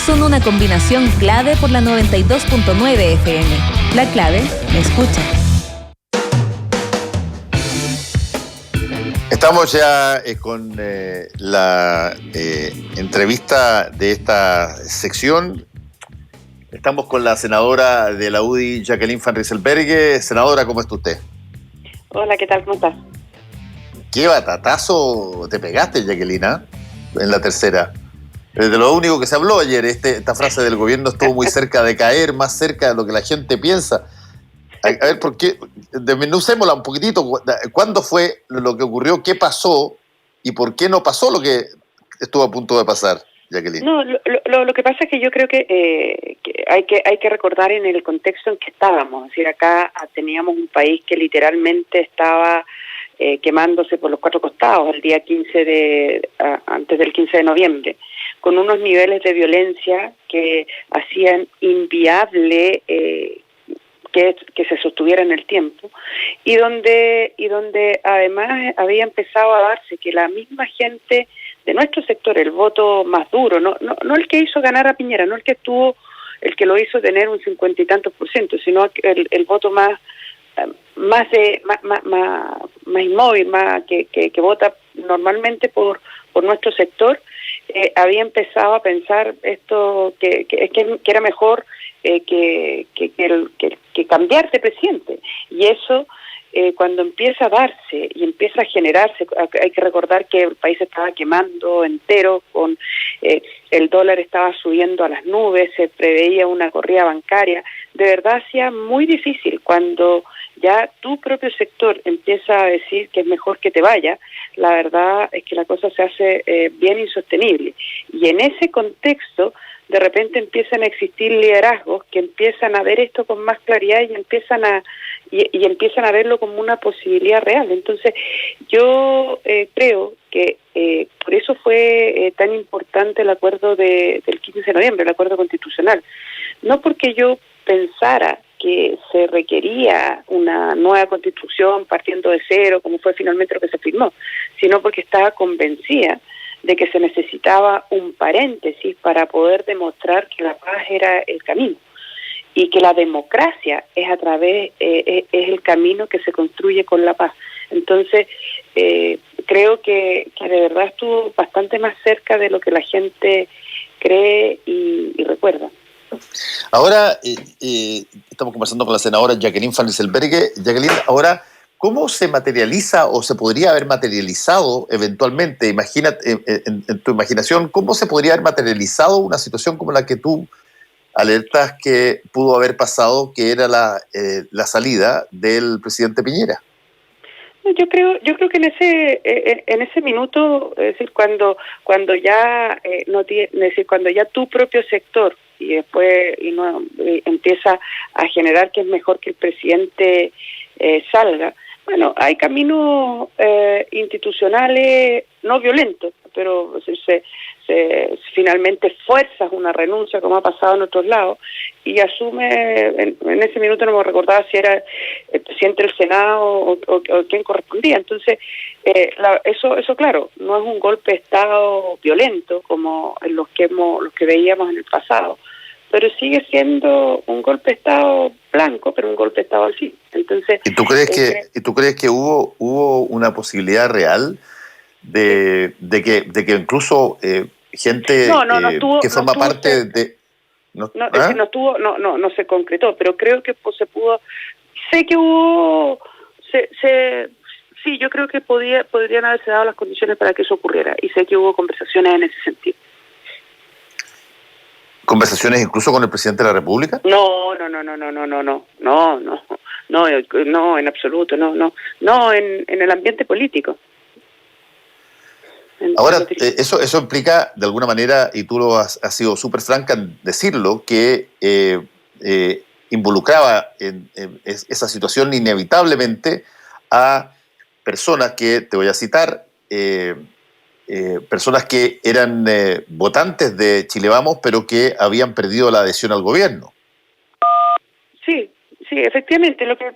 son una combinación clave por la 92.9 FM. La clave me escucha. Estamos ya con la entrevista de esta sección. Estamos con la senadora de la UDI, Jacqueline Van Rysselberghe. Senadora, ¿cómo está usted? Hola, ¿qué tal? ¿Cómo estás? ¿Qué batatazo te pegaste, Jacqueline, en la tercera? De lo único que se habló ayer, esta frase del gobierno estuvo muy cerca de caer, más cerca de lo que la gente piensa. A ver, ¿por qué? Desmenuzémosla un poquitito. ¿Cuándo fue lo que ocurrió? ¿Qué pasó? ¿Y por qué no pasó lo que estuvo a punto de pasar, Jacqueline? No, lo que pasa es que yo creo que hay que recordar en el contexto en que estábamos. Es decir, acá teníamos un país que literalmente estaba quemándose por los cuatro costados el día antes del 15 de noviembre, con unos niveles de violencia que hacían inviable que se sostuviera en el tiempo, y donde además había empezado a darse que la misma gente de nuestro sector, el voto más duro, no el que hizo ganar a Piñera, no el que lo hizo tener un 50 y tantos %, sino el voto más inmóvil, más que vota normalmente por nuestro sector, había empezado a pensar esto que era mejor que cambiar de presidente. Y eso, cuando empieza a darse y empieza a generarse, hay que recordar que el país estaba quemando entero, con el dólar estaba subiendo a las nubes, se preveía una corrida bancaria. De verdad hacía muy difícil cuando ya tu propio sector empieza a decir que es mejor que te vaya. La verdad es que la cosa se hace bien insostenible. Y en ese contexto, de repente empiezan a existir liderazgos que empiezan a ver esto con más claridad y empiezan a verlo como una posibilidad real. Entonces, yo creo que por eso fue tan importante el acuerdo del 15 de noviembre, el acuerdo constitucional. No porque yo pensara que se requería una nueva constitución partiendo de cero, como fue finalmente lo que se firmó, sino porque estaba convencida de que se necesitaba un paréntesis para poder demostrar que la paz era el camino y que la democracia es es el camino que se construye con la paz. Entonces, creo que de verdad estuvo bastante más cerca de lo que la gente cree y recuerda. Ahora, estamos conversando con la senadora Jacqueline Van Rysselberghe. Jacqueline, ahora, ¿cómo se materializa o se podría haber materializado eventualmente? Imagínate, en tu imaginación, ¿cómo se podría haber materializado una situación como la que tú alertas que pudo haber pasado, que era la salida del presidente Piñera? Yo creo que en ese minuto, es decir, cuando ya cuando ya tu propio sector y después empieza a generar que es mejor que el presidente salga. Bueno, hay caminos institucionales no violentos, pero finalmente fuerzas una renuncia, como ha pasado en otros lados, y asume, en ese minuto no me recordaba si era el presidente del Senado o quién correspondía. Entonces, eso claro, no es un golpe de Estado violento como los que veíamos en el pasado, pero sigue siendo un golpe de Estado blanco, pero un golpe de Estado al fin. Entonces, ¿Y tú crees que hubo una posibilidad real de que incluso gente que forma parte de... No se concretó, pero creo que se pudo. Sé que hubo, sí, yo creo que podrían haberse dado las condiciones para que eso ocurriera, y sé que hubo conversaciones en ese sentido. ¿Conversaciones incluso con el presidente de la República? No, en absoluto, no, en el ambiente político. Ahora, eso implica, de alguna manera, y tú lo has sido súper franca en decirlo, que involucraba en esa situación inevitablemente a personas que, te voy a citar, personas que eran votantes de Chile Vamos, pero que habían perdido la adhesión al gobierno. Sí, efectivamente, lo que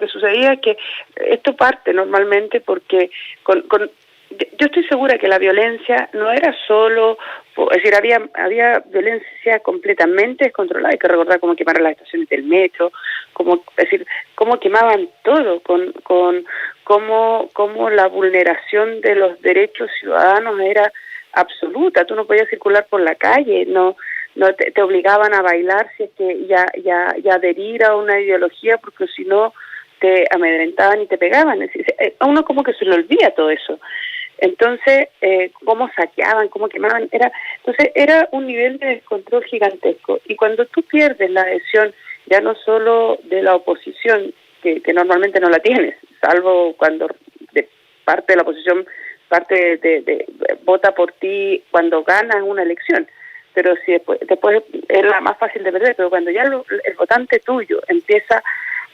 sucedía es que esto parte normalmente porque yo estoy segura que la violencia no era solo, es decir, había violencia completamente descontrolada. Hay que recordar cómo quemaron las estaciones del metro, es decir, cómo quemaban todo, cómo la vulneración de los derechos ciudadanos era absoluta. Tú no podías circular por la calle, no te obligaban a bailar si es que y adherir a una ideología, porque si no te amedrentaban y te pegaban. Es decir, a uno como que se le olvida todo eso. Entonces, cómo saqueaban, cómo quemaban, era un nivel de descontrol gigantesco. Y cuando tú pierdes la adhesión, ya no solo de la oposición, que normalmente no la tienes, salvo cuando de parte de la oposición, parte de vota por ti cuando ganas una elección, pero si después es la más fácil de perder. Pero cuando ya el votante tuyo empieza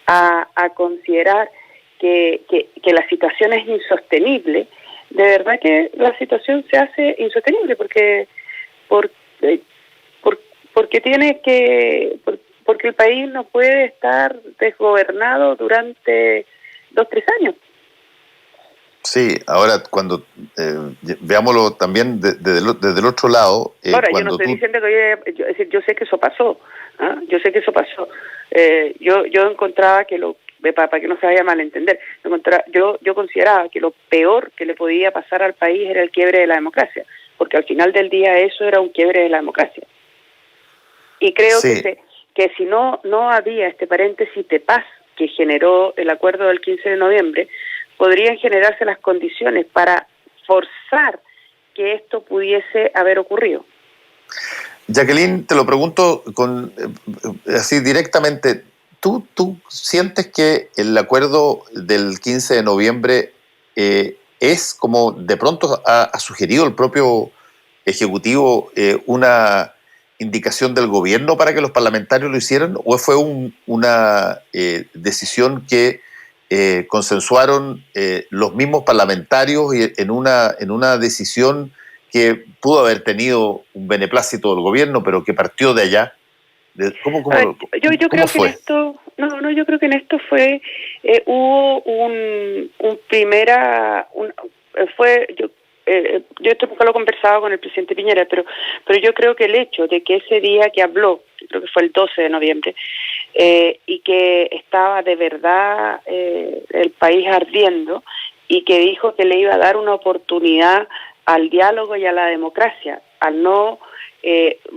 a considerar que la situación es insostenible, de verdad que la situación se hace insostenible porque el país no puede estar desgobernado durante 2-3 años. Sí, ahora cuando veámoslo también desde el otro lado. Ahora, yo no estoy diciendo que yo sé que eso pasó, ¿ah? Yo sé que eso pasó. Yo encontraba que para que no se vaya a malentender, yo consideraba que lo peor que le podía pasar al país era el quiebre de la democracia, porque al final del día eso era un quiebre de la democracia. Y creo que si no había este paréntesis de paz que generó el acuerdo del 15 de noviembre, podrían generarse las condiciones para forzar que esto pudiese haber ocurrido. Jacqueline, te lo pregunto así directamente. ¿Tú sientes que el acuerdo del 15 de noviembre es, como de pronto ha sugerido el propio Ejecutivo, una indicación del gobierno para que los parlamentarios lo hicieran, o fue una decisión que consensuaron los mismos parlamentarios y en una decisión que pudo haber tenido un beneplácito del gobierno, pero que partió de allá? ¿Cómo creo fue? Que en esto, yo creo que en esto hubo yo esto nunca lo he conversado con el presidente Piñera, pero yo creo que el hecho de que ese día que habló, creo que fue el 12 de noviembre, y que estaba de verdad el país ardiendo, y que dijo que le iba a dar una oportunidad al diálogo y a la democracia, al no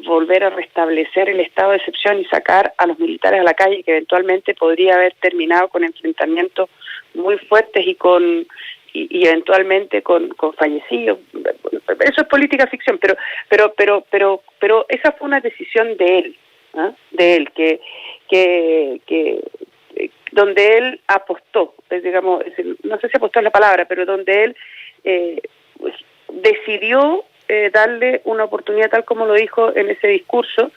volver a restablecer el estado de excepción y sacar a los militares a la calle, que eventualmente podría haber terminado con enfrentamientos muy fuertes y eventualmente con fallecidos. Eso es política ficción, pero esa fue una decisión de él, ¿eh? De él, que donde él apostó, digamos, no sé si apostó es la palabra, pero donde él pues, decidió darle una oportunidad, tal como lo dijo en ese discurso,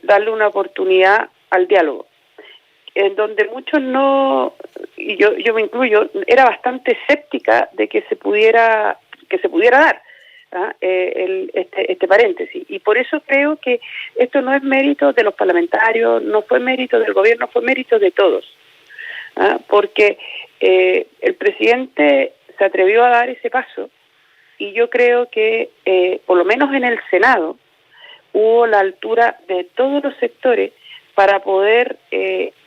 darle una oportunidad al diálogo, en donde muchos no, y yo me incluyo, era bastante escéptica de que se pudiera dar este paréntesis, y por eso creo que esto no es mérito de los parlamentarios, no fue mérito del gobierno, fue mérito de todos, porque el presidente se atrevió a dar ese paso. Y yo creo que, por lo menos en el Senado, hubo la altura de todos los sectores para poder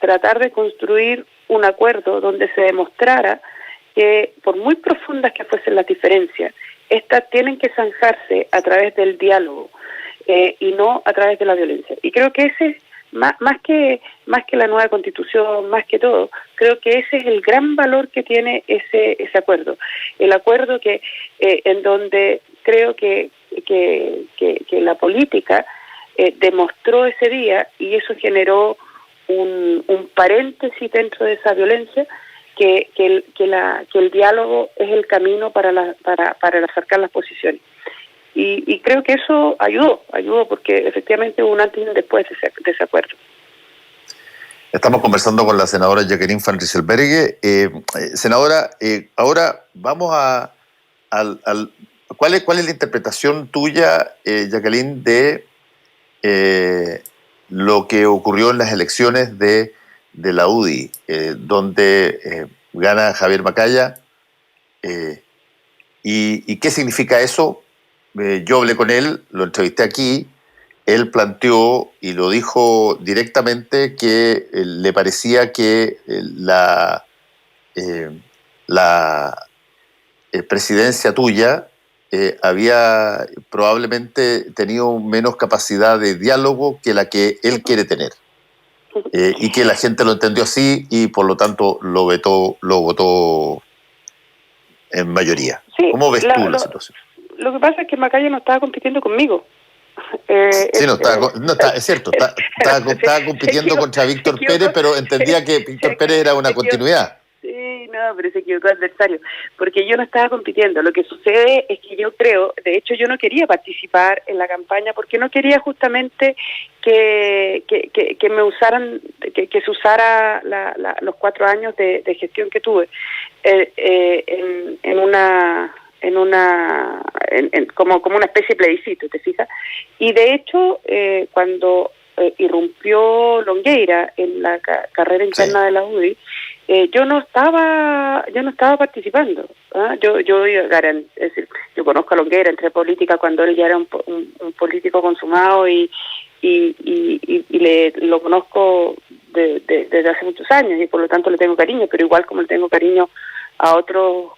tratar de construir un acuerdo donde se demostrara que, por muy profundas que fuesen las diferencias, estas tienen que zanjarse a través del diálogo y no a través de la violencia. Y creo que ese es, más que la nueva Constitución, más que todo, creo que ese es el gran valor que tiene ese acuerdo. El acuerdo que en donde creo que la política demostró ese día, y eso generó un paréntesis dentro de esa violencia, que el diálogo es el camino para acercar las posiciones. Y creo que eso ayudó porque efectivamente hubo un antes y un después de ese acuerdo. Estamos conversando con la senadora Jacqueline Van Rysselberghe. Senadora, ahora vamos ¿cuál es la interpretación tuya, Jacqueline, de lo que ocurrió en las elecciones de la UDI, donde gana Javier Macaya ¿Y qué significa eso? Yo hablé con él, lo entrevisté aquí, él planteó y lo dijo directamente que le parecía que la presidencia tuya había probablemente tenido menos capacidad de diálogo que la que él quiere tener. Y que la gente lo entendió así y por lo tanto lo votó en mayoría. Sí, ¿Cómo ves tú la situación? Lo que pasa es que Macaya no estaba compitiendo conmigo. Sí, es cierto, estaba compitiendo contra Víctor Pérez, pero entendía que Víctor Pérez era una continuidad. Sí, no, pero se equivocó adversario, porque yo no estaba compitiendo. Lo que sucede es que yo creo, de hecho yo no quería participar en la campaña porque no quería justamente que me usaran, que se usara los 4 años de gestión que tuve como una especie de plebiscito, ¿te fijas? Y de hecho, cuando irrumpió Longueira en la carrera interna de la UDI, yo no estaba participando. Es decir, yo conozco a Longueira, entré en política cuando él ya era un político consumado y lo conozco desde hace muchos años y por lo tanto le tengo cariño, pero igual como le tengo cariño a otro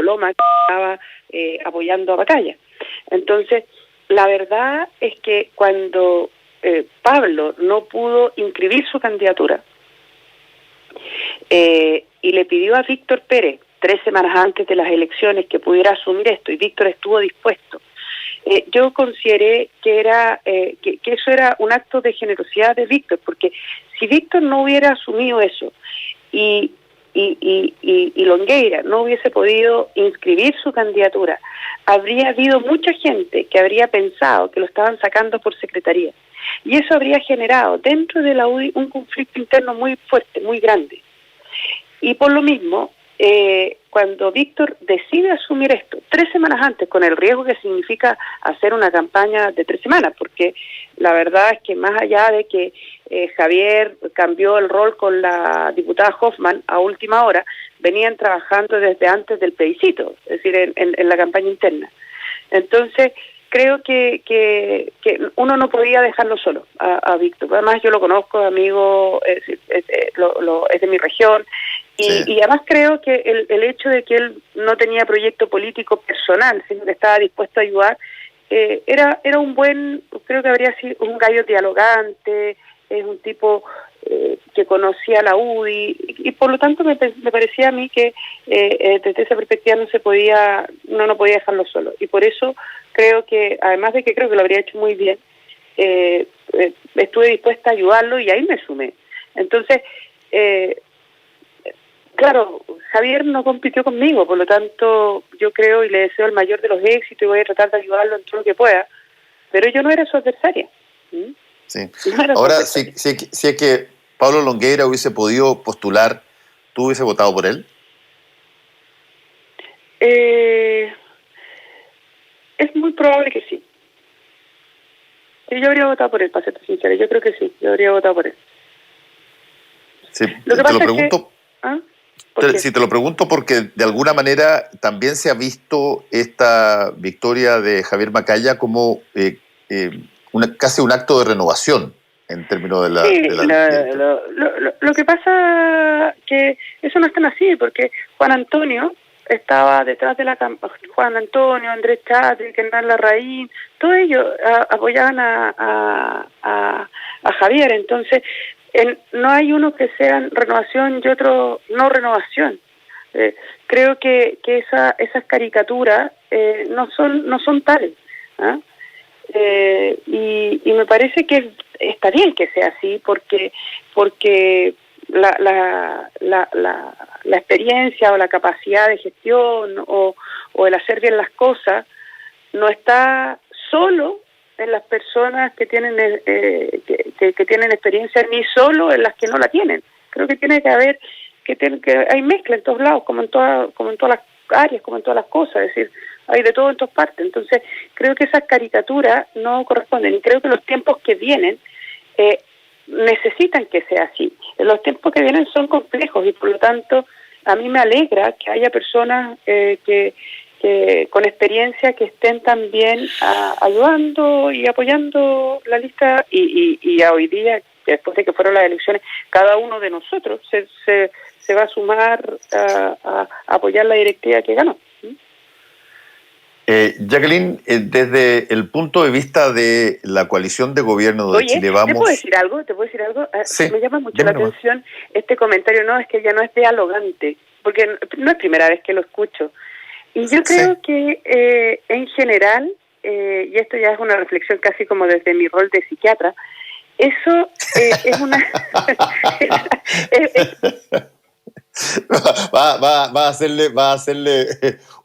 Loma que estaba apoyando a Macaya. Entonces, la verdad es que cuando Pablo no pudo inscribir su candidatura y le pidió a Víctor Pérez 3 semanas antes de las elecciones que pudiera asumir esto y Víctor estuvo dispuesto, yo consideré que que eso era un acto de generosidad de Víctor, porque si Víctor no hubiera asumido eso y Longueira no hubiese podido inscribir su candidatura, habría habido mucha gente que habría pensado que lo estaban sacando por secretaría. Y eso habría generado dentro de la UDI un conflicto interno muy fuerte, muy grande. Y por lo mismo, cuando Víctor decide asumir esto 3 semanas antes, con el riesgo que significa hacer una campaña de 3 semanas, porque la verdad es que más allá de que Javier cambió el rol con la diputada Hoffman a última hora, venían trabajando desde antes del plebiscito, es decir, en la campaña interna. Entonces, creo que uno no podía dejarlo solo a Víctor. Además, yo lo conozco, amigo, es de mi región. Y además creo que el hecho de que él no tenía proyecto político personal, sino que estaba dispuesto a ayudar, era creo que habría sido un gallo dialogante, es un tipo que conocía la UDI, y por lo tanto me parecía a mí que desde esa perspectiva uno no podía dejarlo solo. Y por eso creo que, además de que creo que lo habría hecho muy bien, estuve dispuesta a ayudarlo y ahí me sumé. Entonces, claro, Javier no compitió conmigo, por lo tanto yo creo y le deseo el mayor de los éxitos y voy a tratar de ayudarlo en todo lo que pueda, pero yo no era su adversaria. Sí. Ahora, si es que Pablo Longueira hubiese podido postular, ¿tú hubiese votado por él? Es muy probable que sí. Yo habría votado por él, para ser sincera. Yo creo que sí, yo habría votado por él. Sí, te lo pregunto. Sí, te lo pregunto porque de alguna manera también se ha visto esta victoria de Javier Macaya como casi un acto de renovación en términos de la... Sí, de la lo que pasa que eso no es tan así, porque Juan Antonio estaba detrás de la campaña. Juan Antonio, Andrés Chávez, Hernán Larraín, todos ellos apoyaban a Javier. Entonces, no hay uno que sea renovación y otro no renovación. Creo que esas caricaturas no son tales. Y me parece que está bien que sea así, porque la experiencia o la capacidad de gestión o el hacer bien las cosas no está solo en las personas que tienen que tienen experiencia, ni solo en las que no la tienen. Creo que tiene que haber que hay mezcla en todos lados, como en todas las áreas, como en todas las cosas, es decir, hay de todo en todas partes. Entonces, creo que esas caricaturas no corresponden y creo que los tiempos que vienen necesitan que sea así. Los tiempos que vienen son complejos y por lo tanto a mí me alegra que haya personas que con experiencia que estén también ayudando y apoyando la lista y a hoy día, después de que fueron las elecciones, cada uno de nosotros se va a sumar a apoyar la directiva que ganó. Jacqueline, desde el punto de vista de la coalición de gobierno de Chile Vamos... ¿Te puedo decir algo? Sí, me llama mucho la atención este comentario, no, es que ya no es dialogante, porque no es primera vez que lo escucho. Y yo creo que en general, y esto ya es una reflexión casi como desde mi rol de psiquiatra, eso es una... ¿Va a hacerle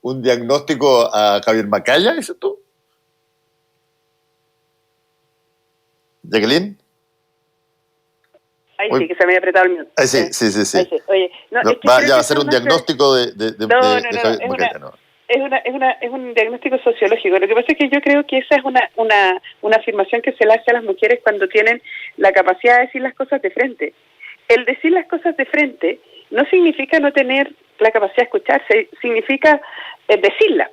un diagnóstico a Javier Macaya, dices tú? ¿Jacqueline? Ahí sí, que se me había apretado el minuto. Ahí sí. Ahí sí. Oye, no, es que ya va a ser un diagnóstico de Javier Macaya, ¿no? Es un diagnóstico sociológico. Lo que pasa es que yo creo que esa es una afirmación que se le hace a las mujeres cuando tienen la capacidad de decir las cosas de frente. El decir las cosas de frente no significa no tener la capacidad de escucharse, significa decirla.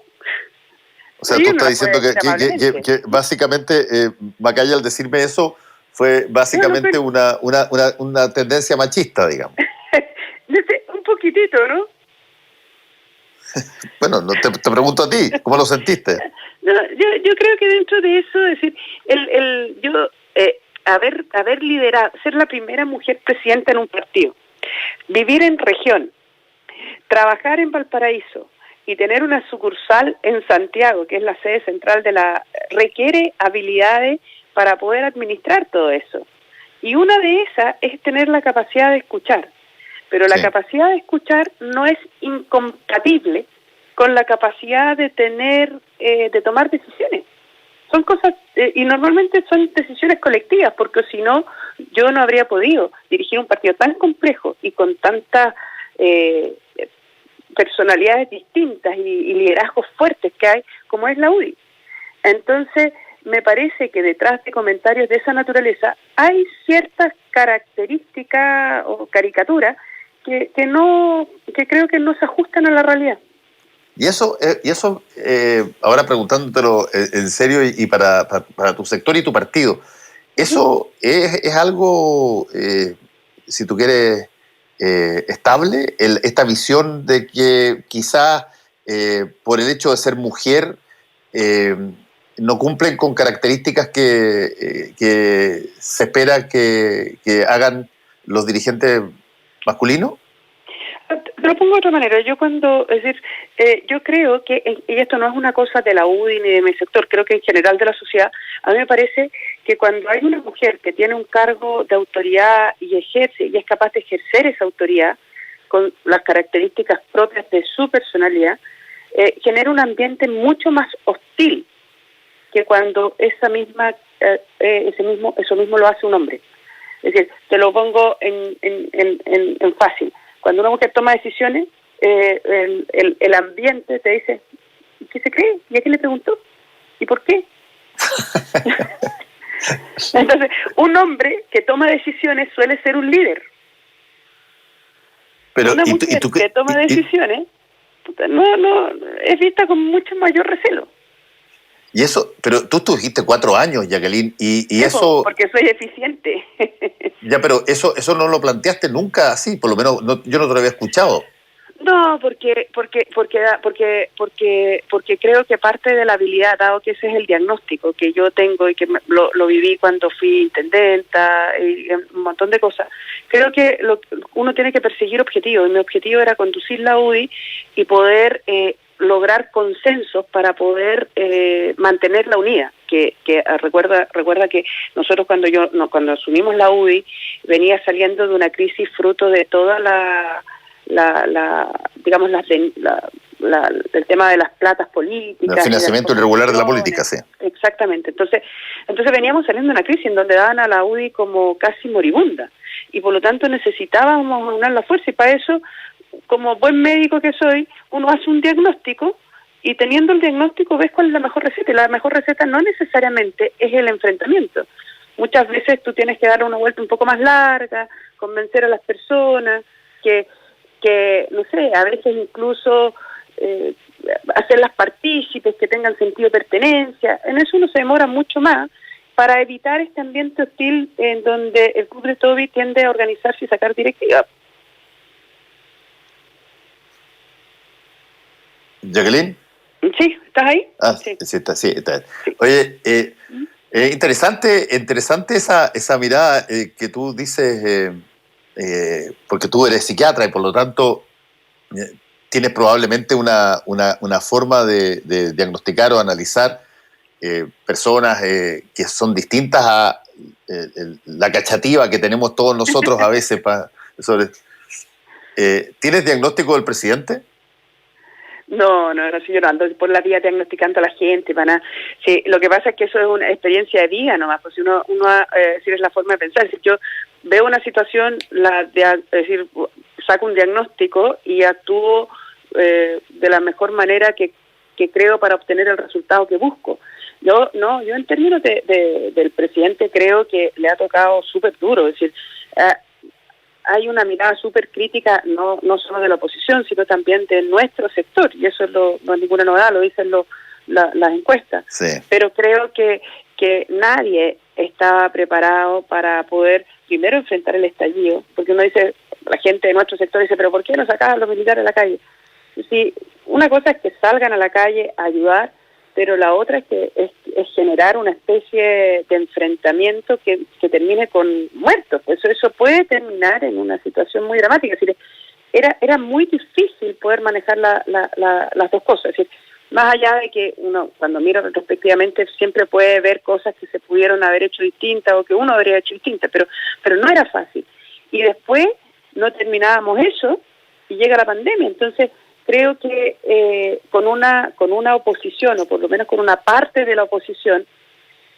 O sea, tú estás diciendo que básicamente Macaya, al decirme eso, fue básicamente una tendencia machista, digamos. Un poquitito, ¿no? Bueno, no te pregunto a ti, ¿cómo lo sentiste? No, yo creo que dentro de eso, es decir, haber liderado, ser la primera mujer presidenta en un partido, vivir en región, trabajar en Valparaíso y tener una sucursal en Santiago, que es la sede central requiere habilidades para poder administrar todo eso. Y una de esas es tener la capacidad de escuchar. Pero la capacidad de escuchar no es incompatible con la capacidad de tomar decisiones. Son cosas, y normalmente son decisiones colectivas, porque si no, yo no habría podido dirigir un partido tan complejo y con tantas personalidades distintas y liderazgos fuertes que hay, como es la UDI. Entonces, me parece que detrás de comentarios de esa naturaleza hay ciertas características o caricaturas que creo que no se ajustan a la realidad. Y eso ahora preguntándotelo en serio y para tu sector y tu partido, ¿eso es algo, si tú quieres, estable? Esta visión de que quizás por el hecho de ser mujer no cumplen con características que se espera que hagan los dirigentes masculinos. Te lo pongo de otra manera. Yo yo creo que, y esto no es una cosa de la UDI ni de mi sector, creo que en general de la sociedad, a mí me parece que cuando hay una mujer que tiene un cargo de autoridad y ejerce, y es capaz de ejercer esa autoridad con las características propias de su personalidad, genera un ambiente mucho más hostil que cuando eso mismo lo hace un hombre. Es decir, te lo pongo en fácil. Cuando una mujer toma decisiones, el ambiente te dice, ¿qué se cree? ¿Y a quién le preguntó? ¿Y por qué? Entonces, un hombre que toma decisiones suele ser un líder. Pero, una mujer que toma decisiones no es vista con mucho mayor recelo. Y eso, pero tú estuviste 4 años, Jacqueline, y eso... Porque soy eficiente. Ya, pero eso no lo planteaste nunca así, por lo menos yo no te lo había escuchado. No, porque creo que parte de la habilidad, dado que ese es el diagnóstico que yo tengo y que lo viví cuando fui intendenta y un montón de cosas, creo que uno tiene que perseguir objetivos, y mi objetivo era conducir la UDI y poder lograr consensos para poder mantenerla unida. Que recuerda que nosotros cuando asumimos la UDI venía saliendo de una crisis fruto de toda el tema de las platas políticas, el financiamiento irregular de la política, sí. Exactamente. Entonces veníamos saliendo de una crisis en donde daban a la UDI como casi moribunda y por lo tanto necesitábamos unir la fuerza, y para eso, como buen médico que soy, uno hace un diagnóstico y teniendo el diagnóstico ves cuál es la mejor receta, y la mejor receta no necesariamente es el enfrentamiento. Muchas veces tú tienes que dar una vuelta un poco más larga, convencer a las personas que que, no sé, a veces incluso hacerlas partícipes, que tengan sentido de pertenencia. En eso uno se demora mucho más para evitar este ambiente hostil en donde el club de Toby tiende a organizarse y sacar directivas. Jacqueline. Sí, ¿estás ahí? Sí. Sí, está. Oye, interesante esa mirada que tú dices, porque tú eres psiquiatra y por lo tanto tienes probablemente una forma de diagnosticar o analizar personas que son distintas a la cachativa que tenemos todos nosotros a veces. ¿Tienes diagnóstico del presidente? No, si yo no ando por la vía diagnosticando a la gente, sí, lo que pasa es que eso es una experiencia de vida nomás, pues si uno si es la forma de pensar, si yo veo una situación, es decir, saco un diagnóstico y actúo de la mejor manera que creo para obtener el resultado que busco. Yo en términos del presidente creo que le ha tocado súper duro, es decir, hay una mirada súper crítica, no solo de la oposición, sino también de nuestro sector, y eso no es ninguna novedad, lo dicen las encuestas. Sí. Pero creo que nadie estaba preparado para poder primero enfrentar el estallido, porque uno dice, la gente de nuestro sector dice, pero ¿por qué no sacaban a los militares a la calle? Sí, una cosa es que salgan a la calle a ayudar, pero la otra es que es generar una especie de enfrentamiento que termine con muertos. Eso puede terminar en una situación muy dramática. Es decir, era muy difícil poder manejar las dos cosas. Es decir, más allá de que uno, cuando mira retrospectivamente, siempre puede ver cosas que se pudieron haber hecho distintas o que uno habría hecho distintas, pero no era fácil. Y después no terminábamos eso y llega la pandemia. Entonces, creo que con una oposición, o por lo menos con una parte de la oposición,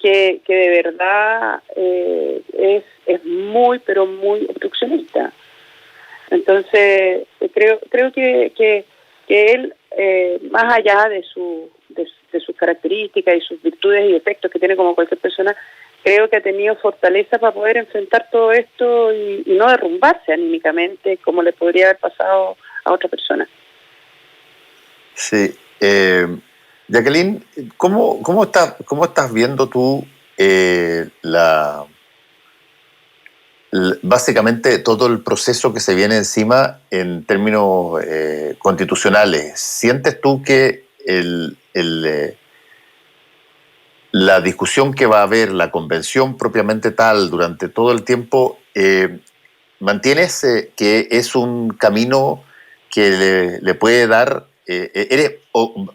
que de verdad es muy, pero muy obstruccionista. Entonces, creo que él, más allá de sus características y sus virtudes y defectos que tiene como cualquier persona, creo que ha tenido fortaleza para poder enfrentar todo esto y no derrumbarse anímicamente como le podría haber pasado a otra persona. Sí. Jacqueline, ¿cómo estás viendo tú básicamente todo el proceso que se viene encima en términos constitucionales? ¿Sientes tú que la discusión que va a haber, la convención propiamente tal, durante todo el tiempo, mantienes que es un camino que le puede dar...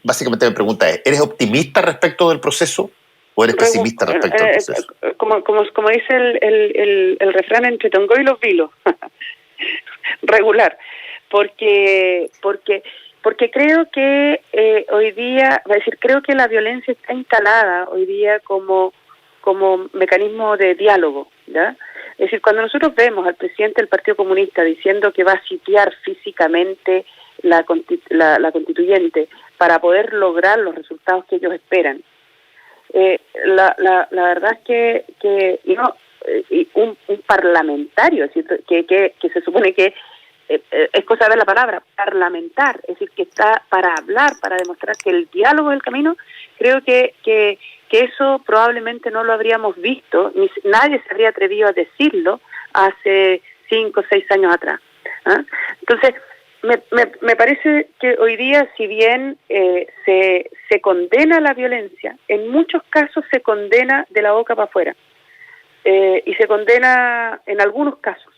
básicamente mi pregunta es, ¿eres optimista respecto del proceso o eres pesimista respecto al proceso? Como dice el refrán, entre Tongo y los vilos, regular, porque creo que hoy día, creo que la violencia está instalada hoy día como mecanismo de diálogo, ¿ya? Es decir, cuando nosotros vemos al presidente del Partido Comunista diciendo que va a sitiar físicamente la constituyente para poder lograr los resultados que ellos esperan, la verdad es que un parlamentario, es decir, que se supone que es cosa de ver la palabra parlamentar, es decir, que está para hablar, para demostrar que el diálogo es el camino. Creo que eso probablemente no lo habríamos visto, ni nadie se habría atrevido a decirlo hace 5 o 6 años atrás, ¿ah? Entonces, me parece que hoy día, si bien se condena la violencia, en muchos casos se condena de la boca para afuera, y se condena en algunos casos,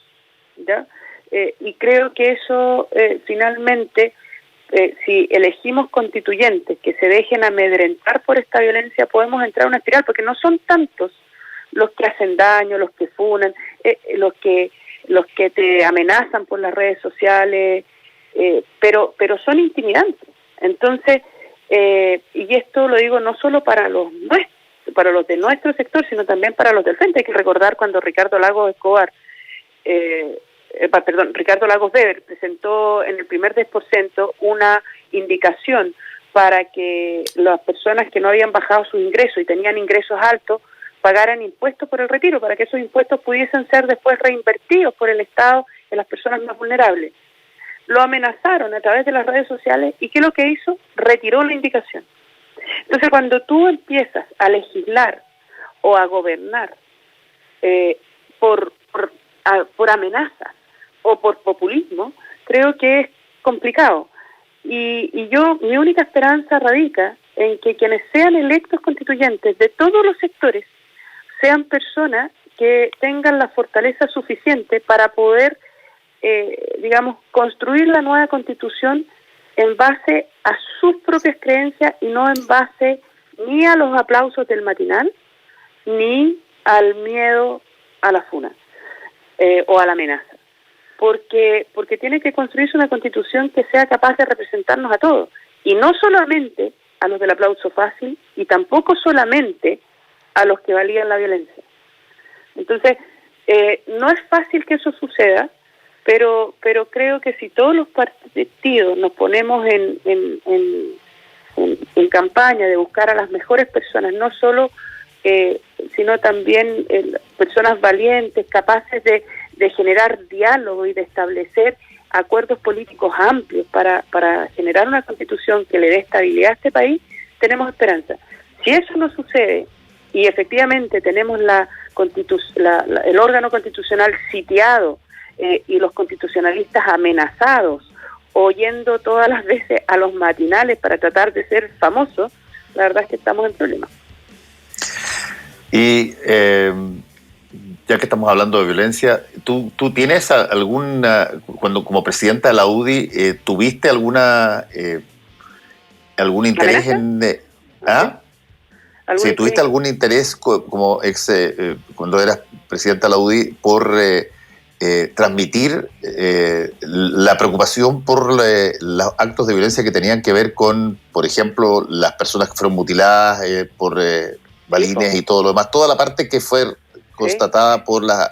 ¿ya? Y creo que eso finalmente, si elegimos constituyentes que se dejen amedrentar por esta violencia, podemos entrar a una espiral, porque no son tantos los que hacen daño, los que funan, los que te amenazan por las redes sociales, pero son intimidantes. Entonces, y esto lo digo no solo para los de nuestro sector, sino también para los del frente. Hay que recordar cuando Ricardo Lagos Weber presentó en el primer 10% una indicación para que las personas que no habían bajado sus ingresos y tenían ingresos altos pagaran impuestos por el retiro, para que esos impuestos pudiesen ser después reinvertidos por el Estado en las personas más vulnerables. lo amenazaron a través de las redes sociales y ¿qué es lo que hizo? Retiró la indicación. Entonces, cuando tú empiezas a legislar o a gobernar por amenazas o por populismo, creo que es complicado. Y mi única esperanza radica en que quienes sean electos constituyentes de todos los sectores sean personas que tengan la fortaleza suficiente para poder, construir la nueva Constitución en base a sus propias creencias y no en base ni a los aplausos del matinal, ni al miedo a la funa o a la amenaza. Porque tiene que construirse una Constitución que sea capaz de representarnos a todos, y no solamente a los del aplauso fácil, y tampoco solamente a los que valían la violencia. Entonces, no es fácil que eso suceda, pero creo que si todos los partidos nos ponemos en campaña de buscar a las mejores personas, no solo, sino también personas valientes, capaces de generar diálogo y de establecer acuerdos políticos amplios para generar una Constitución que le dé estabilidad a este país, tenemos esperanza. Si eso no sucede y efectivamente tenemos el órgano constitucional sitiado y los constitucionalistas amenazados, oyendo todas las veces a los matinales para tratar de ser famosos, la verdad es que estamos en problemas. Y ya que estamos hablando de violencia, ¿tú tienes cuando como presidenta de la UDI, tuviste algún interés en... Sí, ¿tuviste algún interés como cuando eras presidenta de la UDI por transmitir la preocupación por los actos de violencia que tenían que ver con, por ejemplo, las personas que fueron mutiladas por balines y todo lo demás, toda la parte que fue constatada por las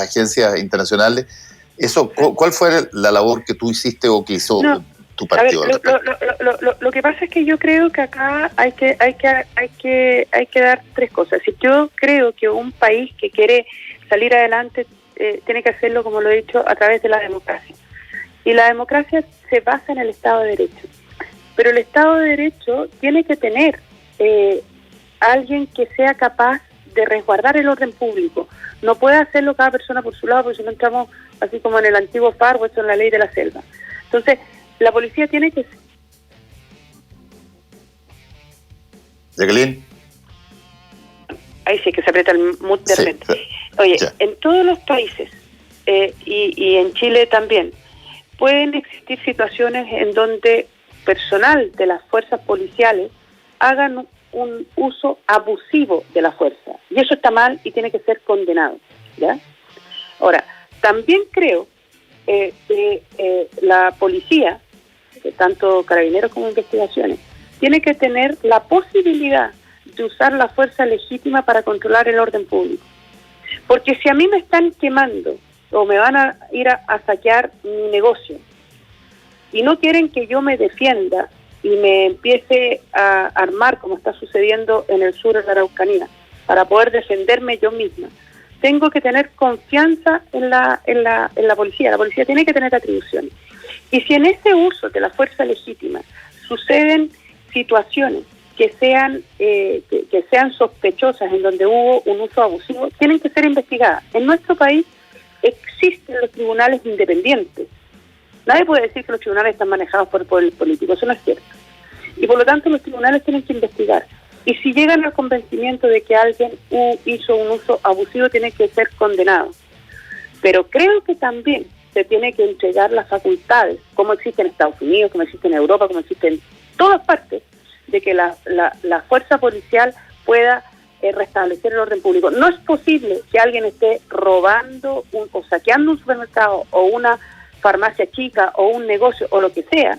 agencias internacionales? Eso, ¿cuál fue la labor que tú hiciste o que hizo tu partido? Lo que pasa es que yo creo que acá hay que dar tres cosas. Si yo creo que un país que quiere salir adelante tiene que hacerlo, como lo he dicho, a través de la democracia. Y la democracia se basa en el Estado de Derecho. Pero el Estado de Derecho tiene que tener alguien que sea capaz de resguardar el orden público. No puede hacerlo cada persona por su lado, porque si no entramos así como en el antiguo Far West o en la ley de la selva. Entonces, la policía tiene que... Jacqueline. Ahí sí que se aprieta el mute de repente. Sí. Oye, ya. En todos los países, y en Chile también, pueden existir situaciones en donde personal de las fuerzas policiales hagan un uso abusivo de la fuerza. Y eso está mal y tiene que ser condenado, ¿ya? Ahora, también creo que la policía, tanto carabineros como investigaciones, tiene que tener la posibilidad de usar la fuerza legítima para controlar el orden público. Porque si a mí me están quemando o me van a ir a saquear mi negocio y no quieren que yo me defienda y me empiece a armar, como está sucediendo en el sur de la Araucanía, para poder defenderme yo misma, tengo que tener confianza en la policía. La policía tiene que tener atribuciones. Y si en ese uso de la fuerza legítima suceden situaciones que sean sospechosas, en donde hubo un uso abusivo, tienen que ser investigadas. En nuestro país existen los tribunales independientes. Nadie puede decir que los tribunales están manejados por el poder político, eso no es cierto. Y por lo tanto los tribunales tienen que investigar. Y si llegan al convencimiento de que alguien hizo un uso abusivo, tiene que ser condenado. Pero creo que también se tiene que entregar las facultades, como existe en Estados Unidos, como existe en Europa, como existe en todas partes, de que la fuerza policial pueda restablecer el orden público. No es posible que alguien esté robando o saqueando un supermercado o una farmacia chica o un negocio o lo que sea,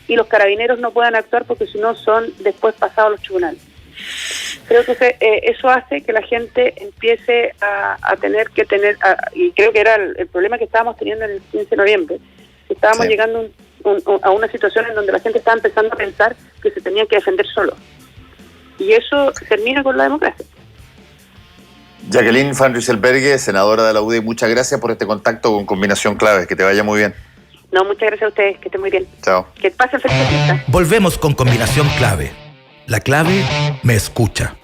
y los carabineros no puedan actuar porque si no son después pasados a los tribunales. Creo que eso hace que la gente empiece a tener que tener, y creo que era el problema que estábamos teniendo en el 15 de noviembre, estábamos llegando a una situación en donde la gente estaba empezando a pensar que se tenía que defender solo. Y eso termina con la democracia. Jacqueline Van Rysselberghe, senadora de la UDI, muchas gracias por este contacto con Combinación Claves. Que te vaya muy bien. No, muchas gracias a ustedes, que estén muy bien. Chao. Que pasen feliz fiesta. Volvemos con Combinación Clave. La clave me escucha.